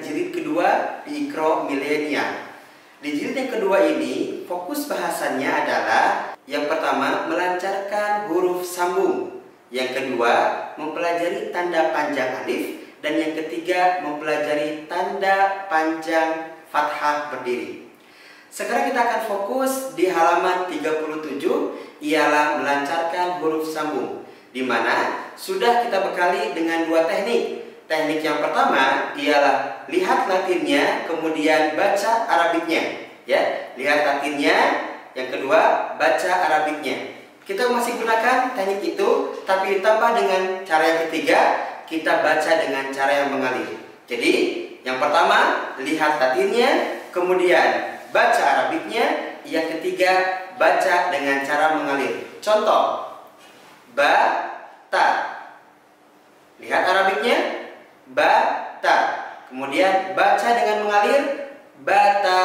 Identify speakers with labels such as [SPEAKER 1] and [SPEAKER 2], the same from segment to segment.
[SPEAKER 1] jilid kedua di Iqra Milenial. Di jilid yang kedua ini, fokus bahasannya adalah yang pertama, melancarkan huruf sambung. Yang kedua, mempelajari tanda panjang alif. Dan yang ketiga, mempelajari tanda panjang fathah berdiri. Sekarang kita akan fokus di halaman 37, ialah melancarkan huruf sambung, di mana sudah kita bekali dengan dua teknik. Teknik yang pertama ialah lihat latinnya, kemudian baca arabiknya. Ya, lihat latinnya. Yang kedua, baca arabiknya. Kita masih gunakan teknik itu, tapi ditambah dengan cara yang ketiga, kita baca dengan cara yang mengalir. Jadi, yang pertama, lihat latinnya, kemudian baca arabiknya. Yang ketiga, baca dengan cara mengalir. Contoh, ba, ta. Lihat arabiknya, ba, ta. Kemudian baca dengan mengalir, bata.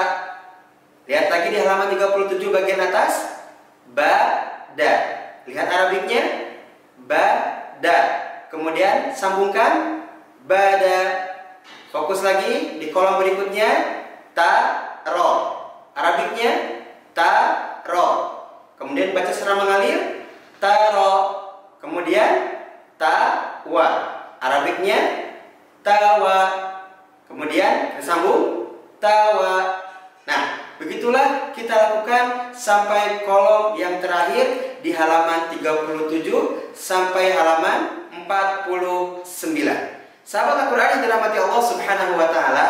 [SPEAKER 1] Lihat lagi di halaman 37 bagian atas, ba, da. Lihat arabiknya, ba, da. Kemudian sambungkan, bada. Fokus lagi di kolom berikutnya, ta, ro. Arabiknya, ta, ro. Kemudian baca secara mengalir, ta, ro. Kemudian ta, wa. Arabiknya, ta, wa. Kemudian disambung, ta, wa. Nah, begitulah kita lakukan sampai kolom yang terakhir di halaman 37 sampai halaman 49. Sahabat Al-Quran yang dirahmati Allah Subhanahu wa Ta'ala,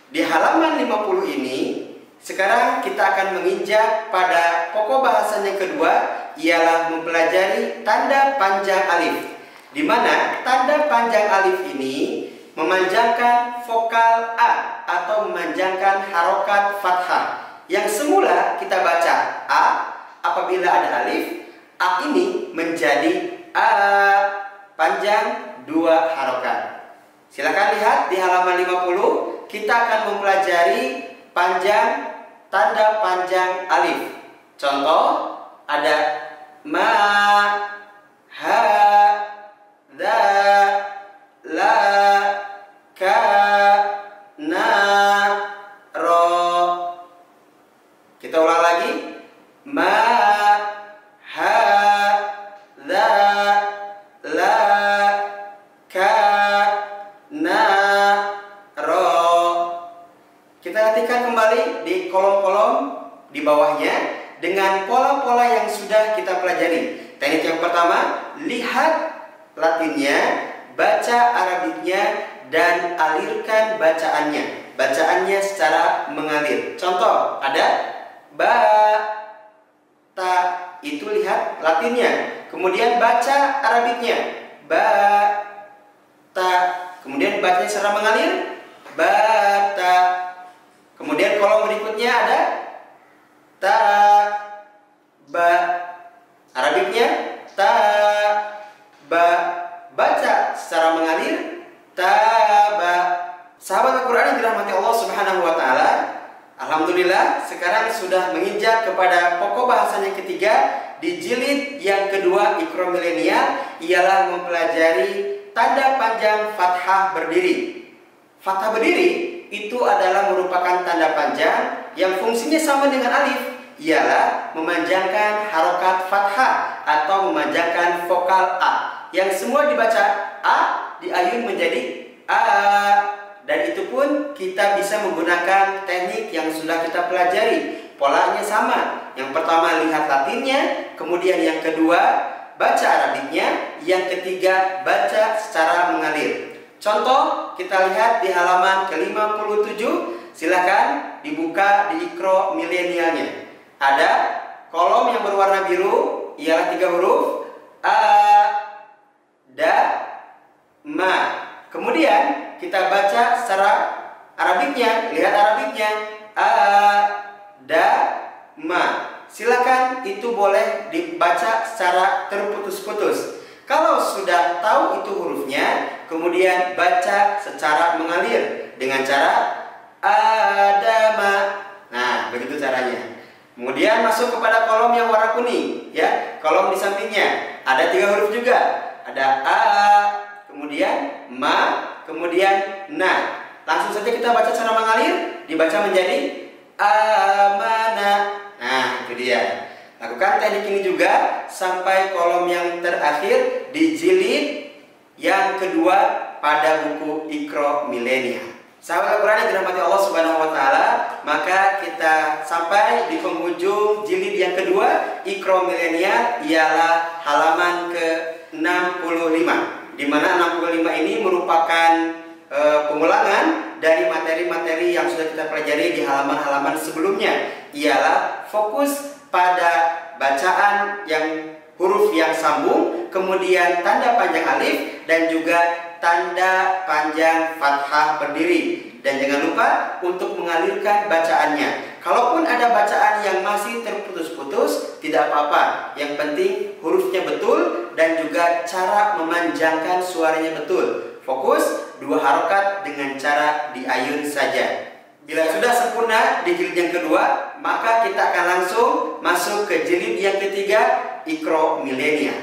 [SPEAKER 1] di halaman 50 ini sekarang kita akan menginjak pada pokok bahasan yang kedua, ialah mempelajari tanda panjang alif, di mana tanda panjang alif ini memanjangkan vokal a atau memanjangkan harokat fathah. Yang semula kita baca a, apabila ada alif, a ini menjadi a, panjang dua harokat. Silakan lihat di halaman 50, kita akan mempelajari panjang tanda panjang alif. Contoh, ada ma, ha, dha, la, ka, na, ro. Kita ulang lagi, ma, ha, dha, la, ka, na, ro. Kita latihan kembali di kolom-kolom di bawahnya dengan pola-pola yang sudah kita pelajari. Teknik yang pertama, lihat latinnya, baca arabiknya, dan alirkan bacaannya. Bacaannya secara mengalir. Contoh, ada ba, ta, itu lihat latinnya. Kemudian baca arabiknya, ba, ta. Kemudian bacanya secara mengalir, bata. Kemudian kolom berikutnya ada ta, ba. Arabiknya ta, ba. Baca secara mengalir, ta, ba. Sahabat Al-Quran yang dirahmati Allah Subhanahu wa Ta'ala, alhamdulillah sekarang sudah menginjak kepada pokok bahasan yang ketiga di jilid yang kedua Iqra Milenial, ialah mempelajari tanda panjang fathah berdiri. Fathah berdiri itu adalah merupakan tanda panjang yang fungsinya sama dengan alif, ialah memanjangkan harokat fathah atau memanjangkan vokal a. Yang semua dibaca a, diayun menjadi a. Dan itu pun kita bisa menggunakan teknik yang sudah kita pelajari. Polanya sama. Yang pertama lihat latinnya, kemudian yang kedua baca arabiknya, yang ketiga baca secara mengalir. Contoh kita lihat di halaman ke-57. Silakan dibuka di Iqra Milenialnya. Ada kolom yang berwarna biru, ialah 3 huruf, a, da, ma. Kemudian kita baca secara arabiknya, lihat arabiknya, a, da, ma. Silakan itu boleh dibaca secara terputus-putus. Kalau sudah tahu itu hurufnya, kemudian baca secara mengalir dengan cara adama. Nah, begitu caranya. Kemudian masuk kepada kolom yang warna kuning, ya. Kolom di sampingnya ada 3 huruf juga. Ada a, kemudian ma, kemudian na. Langsung saja kita baca secara mengalir, dibaca menjadi amana. Nah, itu dia. Lakukan teknik ini juga sampai kolom yang terakhir di jilid yang kedua pada buku Iqra Millenia. Sahabat Al-Quran yang dirahmati Allah Subhanahu wa Ta'ala, maka kita sampai di penghujung jilid yang kedua Iqra Millenia, ialah halaman ke-65, di mana 65 ini merupakan pengulangan dari materi-materi yang sudah kita pelajari di halaman-halaman sebelumnya, ialah fokus pada bacaan yang huruf yang sambung, kemudian tanda panjang alif, dan juga tanda panjang fathah berdiri. Dan jangan lupa untuk mengalirkan bacaannya. Kalaupun ada bacaan yang masih terputus-putus, tidak apa-apa. Yang penting hurufnya betul dan juga cara memanjangkan suaranya betul. Fokus 2 harokat dengan cara diayun saja. Bila sudah sempurna di jilid yang kedua, maka kita akan langsung masuk ke jilid yang ketiga, Iqra Millenia.